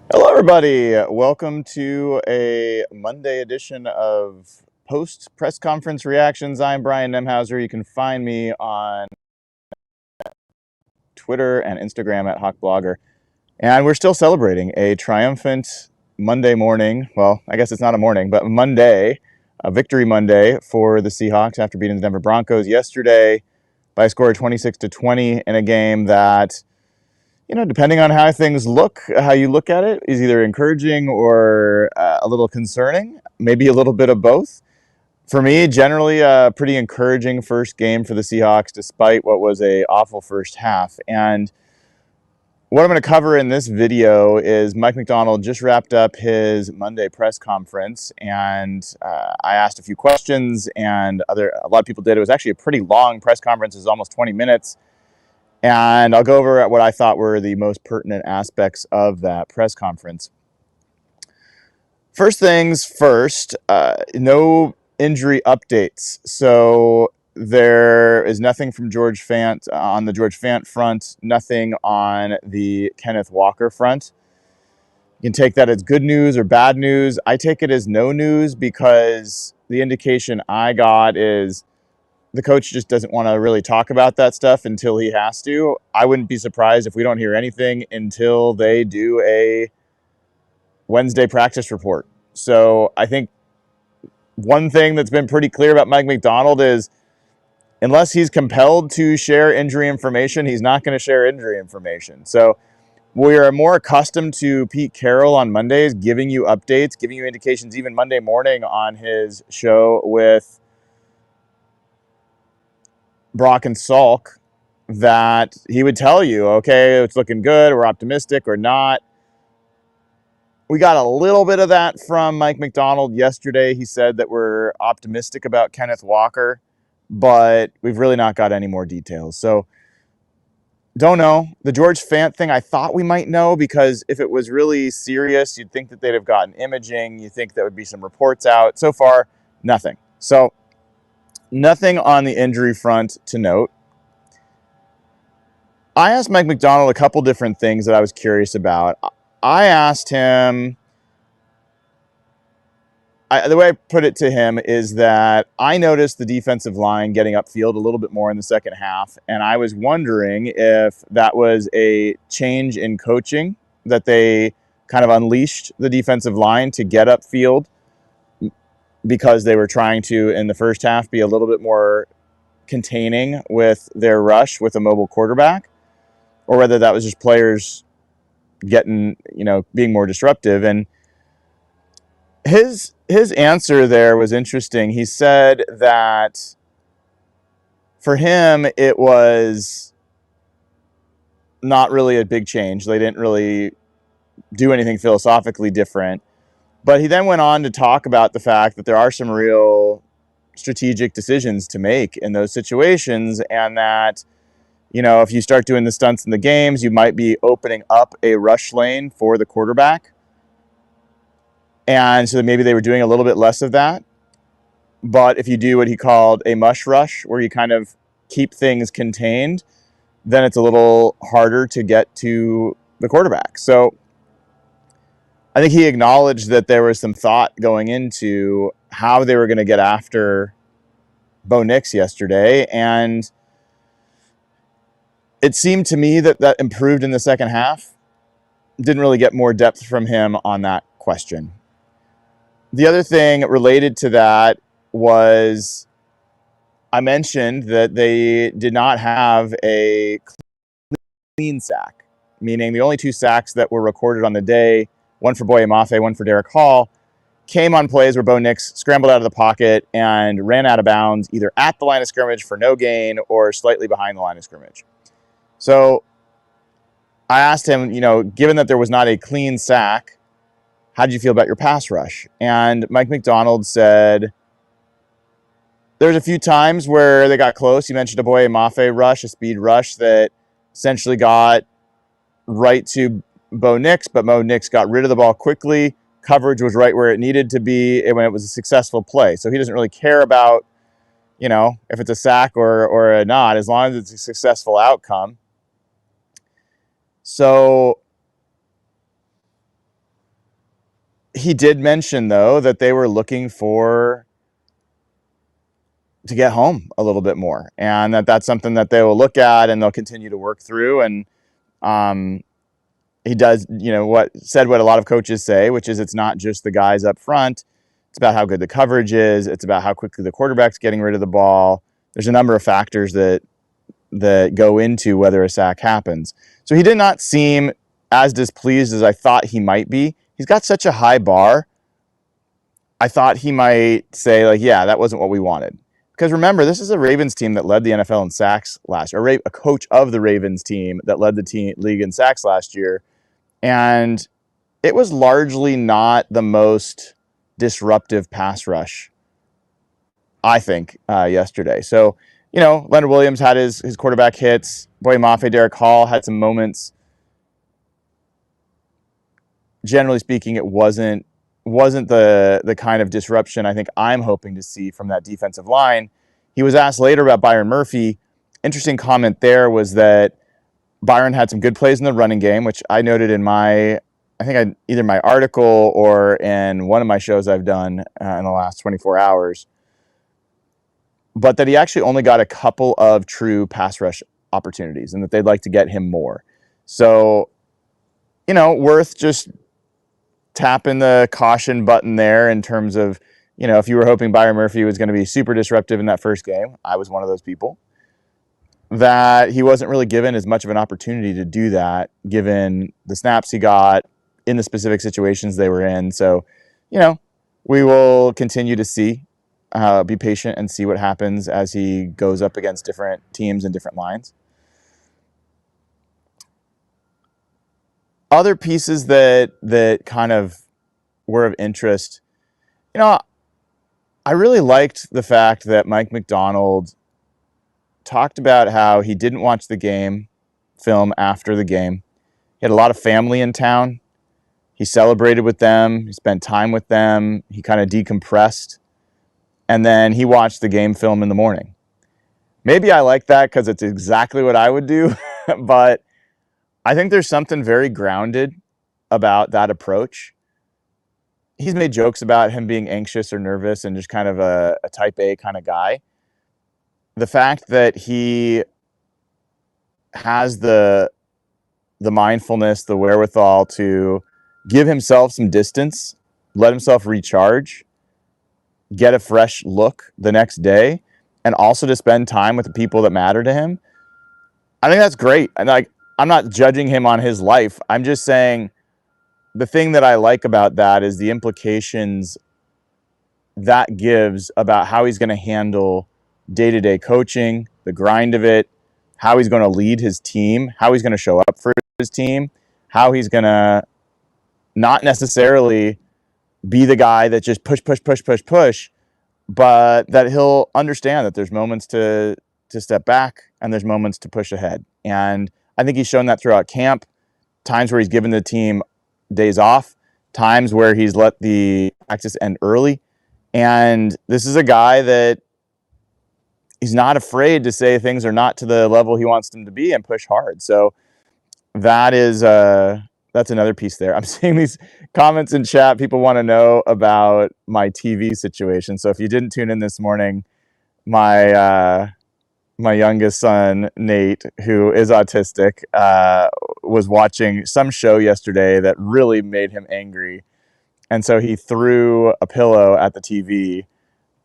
Hello, everybody. Welcome to a Monday edition of Post Press Conference Reactions. I'm Brian Nemhauser. You can find me on Twitter and Instagram at HawkBlogger. And we're still celebrating a triumphant Monday morning. Well, I guess it's not a morning, but Monday, a victory Monday for the Seahawks after beating the Denver Broncos yesterday by a score of 26-20 in a game that, depending on how things look, how you look at it, is either encouraging or a little concerning, maybe a little bit of both. For me, generally a pretty encouraging first game for the Seahawks, despite what was an awful first half. And what I'm going to cover in this video is Mike Macdonald just wrapped up his Monday press conference, and I asked a few questions, and a lot of people did. It was actually a pretty long press conference. It was almost 20 minutes. And I'll go over what I thought were the most pertinent aspects of that press conference. First things first, no injury updates. So there is nothing from George Fant on the George Fant front, nothing on the Kenneth Walker front. You can take that as good news or bad news. I take it as no news because the indication I got is the coach just doesn't want to really talk about that stuff until he has to. I wouldn't be surprised if we don't hear anything until they do a Wednesday practice report. So I think one thing that's been pretty clear about Mike Macdonald is unless he's compelled to share injury information, he's not going to share injury information. So we are more accustomed to Pete Carroll on Mondays giving you updates, giving you indications, even Monday morning on his show with Brock and Salk, that he would tell you, okay, it's looking good, we're optimistic or not. We got a little bit of that from Mike Macdonald yesterday. He said that we're optimistic about Kenneth Walker, but we've really not got any more details. So don't know. The George Fant thing, I thought we might know, because if it was really serious, you'd think that they'd have gotten imaging. You think there would be some reports out. So far, nothing. So nothing on the injury front to note. I asked Mike Macdonald a couple different things that I was curious about. I asked him, the way I put it to him is that I noticed the defensive line getting upfield a little bit more in the second half, and I was wondering if that was a change in coaching, that they kind of unleashed the defensive line to get upfield because they were trying to, in the first half, be a little bit more containing with their rush with a mobile quarterback, or whether that was just players getting, being more disruptive. And his answer there was interesting. He said that for him, it was not really a big change. They didn't really do anything philosophically different. But he then went on to talk about the fact that there are some real strategic decisions to make in those situations, and that, if you start doing the stunts in the games, you might be opening up a rush lane for the quarterback. And so maybe they were doing a little bit less of that. But if you do what he called a mush rush, where you kind of keep things contained, then it's a little harder to get to the quarterback. So I think he acknowledged that there was some thought going into how they were going to get after Bo Nix yesterday. And it seemed to me that improved in the second half. Didn't really get more depth from him on that question. The other thing related to that was, I mentioned that they did not have a clean sack, meaning the only two sacks that were recorded on the day, one for Boye Mafe, one for Derek Hall, came on plays where Bo Nix scrambled out of the pocket and ran out of bounds, either at the line of scrimmage for no gain or slightly behind the line of scrimmage. So I asked him, given that there was not a clean sack, how did you feel about your pass rush? And Mike Macdonald said, there's a few times where they got close. You mentioned a Boye Mafe rush, a speed rush that essentially got right to Bo Nix, but Bo Nix got rid of the ball quickly. Coverage was right where it needed to be when it was a successful play. So he doesn't really care about, if it's a sack or not, as long as it's a successful outcome. So He did mention, though, that they were looking to get home a little bit more, and that's something that they will look at and they'll continue to work through. And he does, what a lot of coaches say, which is it's not just the guys up front. It's about how good the coverage is. It's about how quickly the quarterback's getting rid of the ball. There's a number of factors that go into whether a sack happens. So he did not seem as displeased as I thought he might be. He's got such a high bar. I thought he might say, like, yeah, that wasn't what we wanted. Because remember, this is a Ravens team that led the NFL in sacks last year, a coach of the Ravens team that led the league in sacks last year. And it was largely not the most disruptive pass rush, I think, yesterday. So, Leonard Williams had his quarterback hits. Boye Mafe, Derek Hall had some moments. Generally speaking, it wasn't the kind of disruption I think I'm hoping to see from that defensive line. He was asked later about Byron Murphy. Interesting comment there was that Byron had some good plays in the running game, which I noted in either my article or in one of my shows I've done in the last 24 hours, but that he actually only got a couple of true pass rush opportunities and that they'd like to get him more. So, worth just tapping the caution button there in terms of, if you were hoping Byron Murphy was going to be super disruptive in that first game, I was one of those people, that he wasn't really given as much of an opportunity to do that, given the snaps he got in the specific situations they were in. So, we will continue to see, be patient and see what happens as he goes up against different teams and different lines. Other pieces that kind of were of interest, I really liked the fact that Mike Macdonald talked about how he didn't watch the game film after the game. He had a lot of family in town. He celebrated with them. He spent time with them. He kind of decompressed. And then he watched the game film in the morning. Maybe I like that because it's exactly what I would do, but I think there's something very grounded about that approach. He's made jokes about him being anxious or nervous and just kind of a type A kind of guy. The fact that he has the mindfulness, the wherewithal to give himself some distance, let himself recharge, get a fresh look the next day, and also to spend time with the people that matter to him, I think that's great. And I'm not judging him on his life. I'm just saying the thing that I like about that is the implications that gives about how he's going to handle day-to-day coaching, the grind of it, how he's going to lead his team, how he's going to show up for his team, how he's going to not necessarily be the guy that just push, but that he'll understand that there's moments to step back and there's moments to push ahead. And I think he's shown that throughout camp, times where he's given the team days off, times where he's let the practice end early. And this is a guy that he's not afraid to say things are not to the level he wants them to be and push hard. So that is that's another piece there. I'm seeing these comments in chat. People want to know about my TV situation. So if you didn't tune in this morning, my youngest son, Nate, who is autistic, was watching some show yesterday that really made him angry. And so he threw a pillow at the TV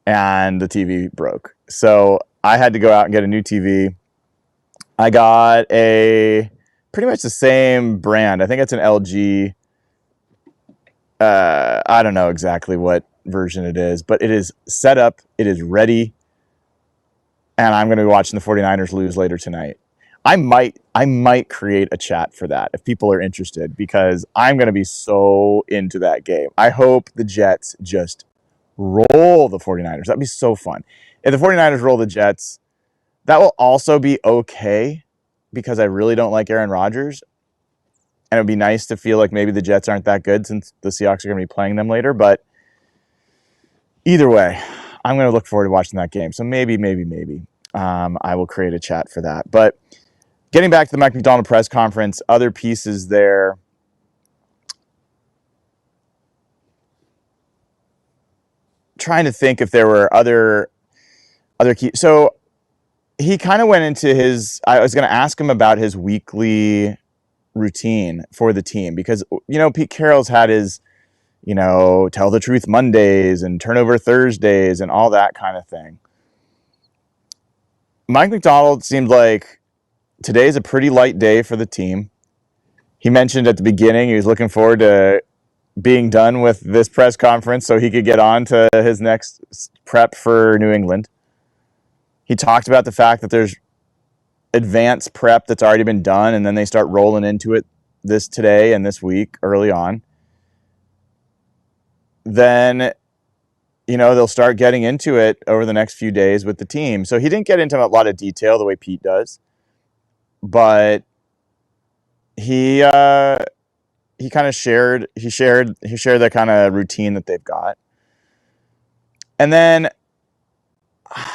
and the TV broke. So I had to go out and get a new TV. I got pretty much the same brand. I think it's an LG. I don't know exactly what version it is, but it is set up. It is ready. And I'm going to be watching the 49ers lose later tonight. I might create a chat for that if people are interested, because I'm going to be so into that game. I hope the Jets just roll the 49ers. That'd be so fun. If the 49ers roll the Jets, that will also be okay, because I really don't like Aaron Rodgers. And it would be nice to feel like maybe the Jets aren't that good since the Seahawks are going to be playing them later. But either way, I'm going to look forward to watching that game. So maybe I will create a chat for that. But getting back to the Mike Macdonald press conference, other pieces there. trying to think if there were other key. So he kind of went into I was going to ask him about his weekly routine for the team, because, Pete Carroll's had his, tell the truth Mondays and turnover Thursdays and all that kind of thing. Mike Macdonald seemed like today's a pretty light day for the team. He mentioned at the beginning he was looking forward to being done with this press conference so he could get on to his next prep for New England. He talked about the fact that there's advanced prep that's already been done, and then they start rolling into it today and this week early on. Then, they'll start getting into it over the next few days with the team. So he didn't get into a lot of detail the way Pete does, but he kind of shared the kind of routine that they've got. And then I'm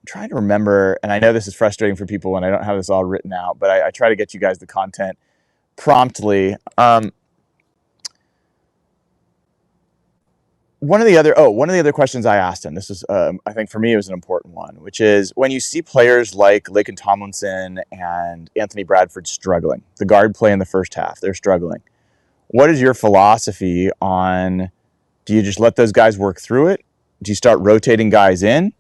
trying to remember, and I know this is frustrating for people when I don't have this all written out, but I try to get you guys the content promptly. One of the other questions I asked him, this is, I think for me, it was an important one, which is when you see players like Laken Tomlinson and Anthony Bradford struggling, the guard play in the first half, they're struggling. What is your philosophy on, do you just let those guys work through it? Do you start rotating guys in?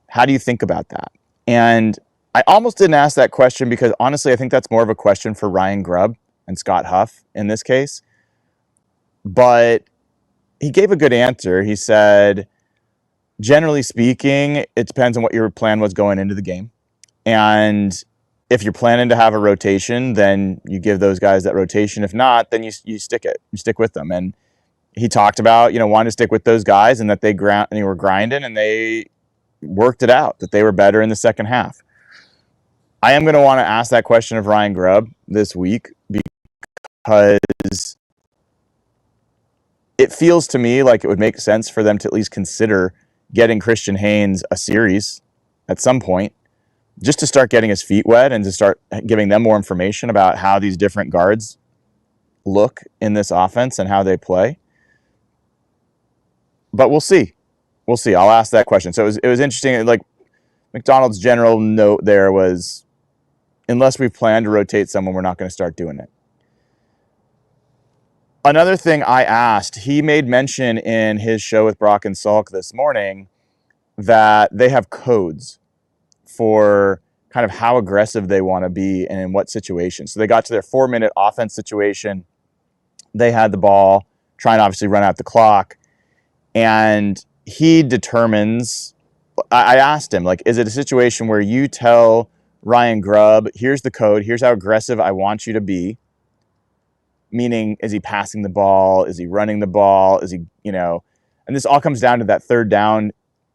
How do you think about that? And I almost didn't ask that question because honestly, I think that's more of a question for Ryan Grubb and Scott Huff in this case. But he gave a good answer. He said, generally speaking, it depends on what your plan was going into the game. And if you're planning to have a rotation, then you give those guys that rotation. If not, then you stick it. You stick with them. And he talked about, wanting to stick with those guys and that they were grinding and they worked it out, that they were better in the second half. I am going to want to ask that question of Ryan Grubb this week because it feels to me like it would make sense for them to at least consider getting Christian Haynes a series at some point, just to start getting his feet wet and to start giving them more information about how these different guards look in this offense and how they play. But we'll see. We'll see. I'll ask that question. So it was interesting. Like McDonald's general note there was, unless we plan to rotate someone, we're not going to start doing it. Another thing I asked, he made mention in his show with Brock and Salk this morning that they have codes for kind of how aggressive they want to be and in what situation. So they got to their 4-minute offense situation. They had the ball, trying to obviously run out the clock. And he determines, I asked him, like, is it a situation where you tell Ryan Grubb, here's the code, here's how aggressive I want you to be? Meaning, is he passing the ball? Is he running the ball? Is he, and this all comes down to that third down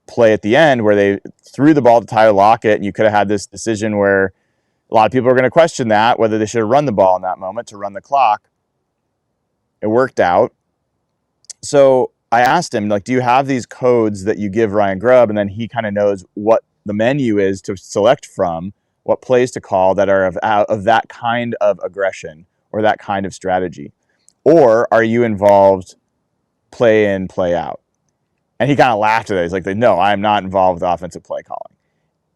play at the end where they threw the ball to Tyler Lockett, and you could have had this decision where a lot of people are going to question that, whether they should have run the ball in that moment to run the clock. It worked out. So I asked him, like, do you have these codes that you give Ryan Grubb, and then he kind of knows what the menu is to select from, what plays to call that are of that kind of aggression or that kind of strategy? Or are you involved play in, play out? And he kind of laughed at it. He's like, no, I'm not involved with offensive play calling.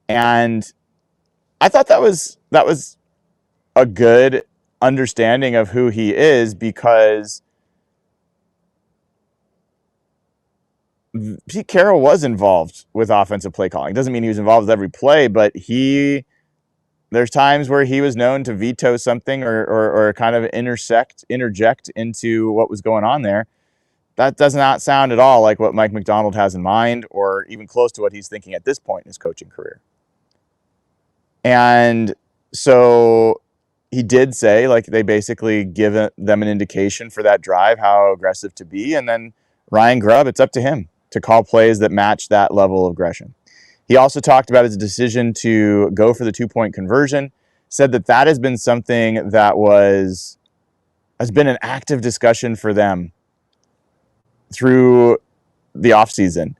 And I thought that was a good understanding of who he is, because Pete Carroll was involved with offensive play calling. Doesn't mean he was involved with every play, but there's times where he was known to veto something or kind of interject into what was going on there. That does not sound at all like what Mike Macdonald has in mind, or even close to what he's thinking at this point in his coaching career. And so he did say, like, they basically give them an indication for that drive, how aggressive to be. And then Ryan Grubb, it's up to him to call plays that match that level of aggression. He also talked about his decision to go for the 2-point conversion, said that has been something that has been an active discussion for them through the offseason,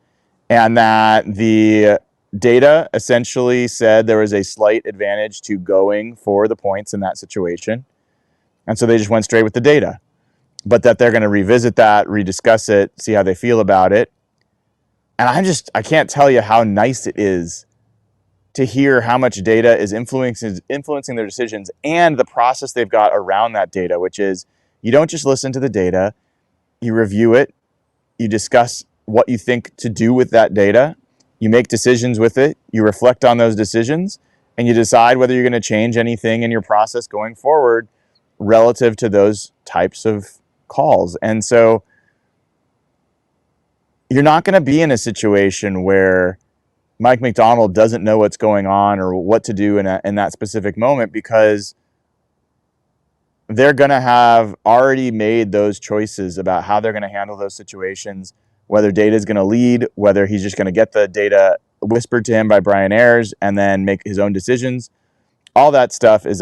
and that the data essentially said there was a slight advantage to going for the points in that situation. And so they just went straight with the data, but that they're going to revisit that, rediscuss it, see how they feel about it. And I can't tell you how nice it is to hear how much data is influencing their decisions and the process they've got around that data, which is you don't just listen to the data, you review it, you discuss what you think to do with that data, you make decisions with it, you reflect on those decisions, and you decide whether you're going to change anything in your process going forward relative to those types of calls. And so you're not going to be in a situation where Mike Macdonald doesn't know what's going on or what to do in that specific moment, because they're going to have already made those choices about how they're going to handle those situations, whether data is going to lead, whether he's just going to get the data whispered to him by Brian Ayers and then make his own decisions. All that stuff is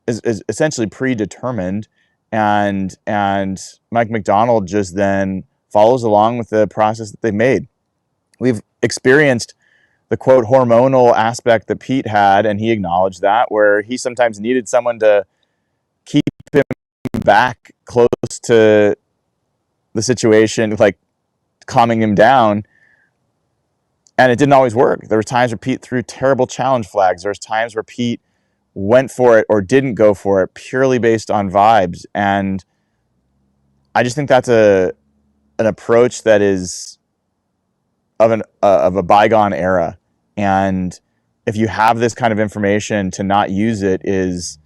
essentially predetermined, and Mike Macdonald just then follows along with the process that they've made. We've experienced the quote hormonal aspect that Pete had, and he acknowledged that, where he sometimes needed someone to keep him back close to the situation, like calming him down. And it didn't always work. There were times where Pete threw terrible challenge flags. There was times where Pete went for it or didn't go for it purely based on vibes. And I just think that's an approach that is of a bygone era. And if you have this kind of information, to not use it is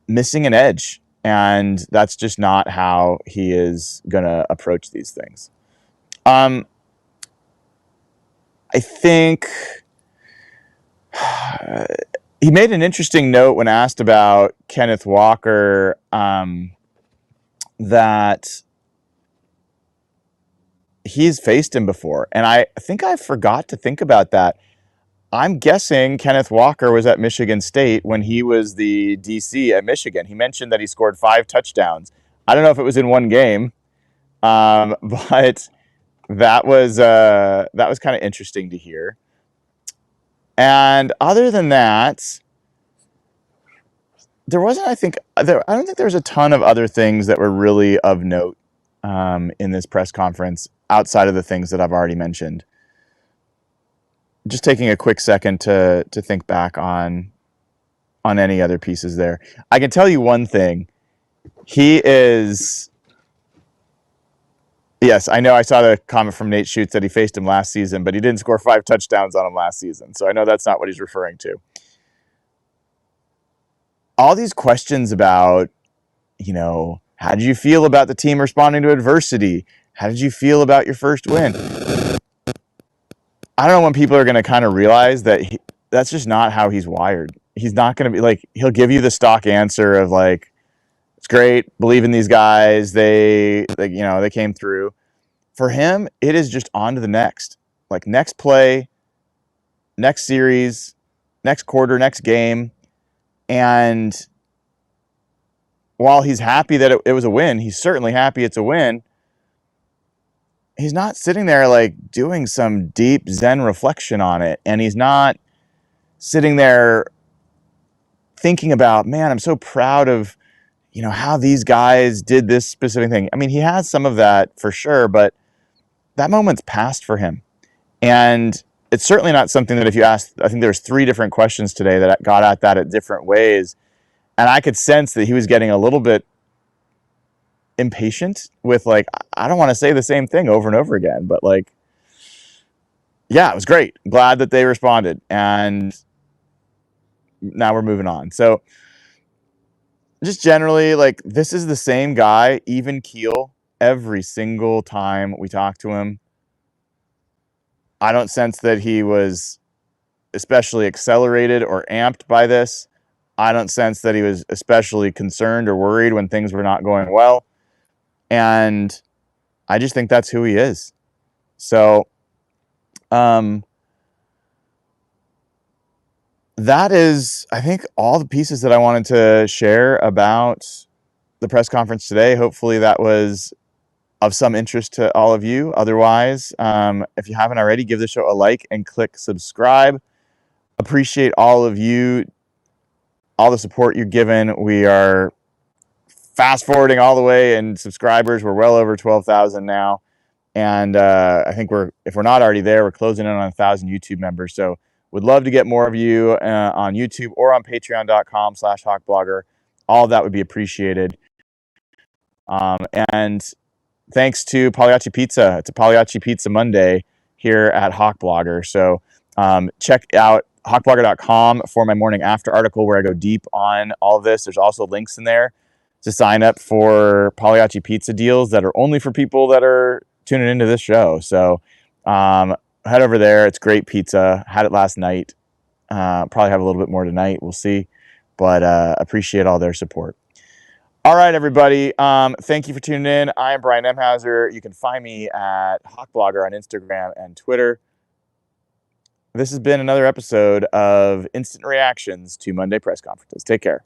missing an edge. And that's just not how he is going to approach these things. I think he made an interesting note when asked about Kenneth Walker, that he's faced him before. And I think I forgot to think about that. I'm guessing Kenneth Walker was at Michigan State when he was the DC at Michigan. He mentioned that he scored 5 touchdowns. I don't know if it was in one game, but that was kind of interesting to hear. And other than that, there wasn't. I don't think there was a ton of other things that were really of note in this press conference outside of the things that I've already mentioned. Just taking a quick second to think back on any other pieces there. I can tell you one thing. He is... Yes, I know I saw the comment from Nate Schutz that he faced him last season, but he didn't score 5 touchdowns on him last season. So I know that's not what he's referring to. All these questions about, how did you feel about the team responding to adversity? How did you feel about your first win? I don't know when people are going to kind of realize that that's just not how he's wired. He's not going to be like, he'll give you the stock answer of like, it's great, believe in these guys, they came through. For him, it is just on to the next. Like next play, next series, next quarter, next game. And while he's happy that it was a win, he's certainly happy it's a win. He's not sitting there like doing some deep Zen reflection on it. And he's not sitting there thinking about, man, I'm so proud of, how these guys did this specific thing. I mean, he has some of that for sure, but that moment's passed for him. And it's certainly not something that if you asked, I think there's 3 different questions today that got at that at different ways. And I could sense that he was getting a little bit impatient with like, I don't want to say the same thing over and over again, but like, yeah, it was great. Glad that they responded. And now we're moving on. So just generally, like, this is the same guy, even keel, every single time we talk to him. I don't sense that he was especially accelerated or amped by this. I don't sense that he was especially concerned or worried when things were not going well. And I just think that's who he is. So, that is, I think, all the pieces that I wanted to share about the press conference today. Hopefully that was of some interest to all of you. Otherwise, if you haven't already, give the show a like and click subscribe. Appreciate all of you, all the support you've given. We are fast forwarding all the way in subscribers. We're well over 12,000 now. And I think if we're not already there, we're closing in on 1,000 YouTube members. So would love to get more of you on YouTube or on patreon.com/hawkblogger. All of that would be appreciated. And thanks to Pagliacci Pizza. It's a Pagliacci Pizza Monday here at Hawkblogger. So check out hawkblogger.com for my morning after article where I go deep on all of this. There's also links in there to sign up for Pagliacci Pizza deals that are only for people that are tuning into this show. So head over there. It's great pizza. Had it last night. Probably have a little bit more tonight. We'll see. But appreciate all their support. All right, everybody. Thank you for tuning in. I am Brian Emhauser. You can find me at Hawkblogger on Instagram and Twitter. This has been another episode of Instant Reactions to Monday Press Conferences. Take care.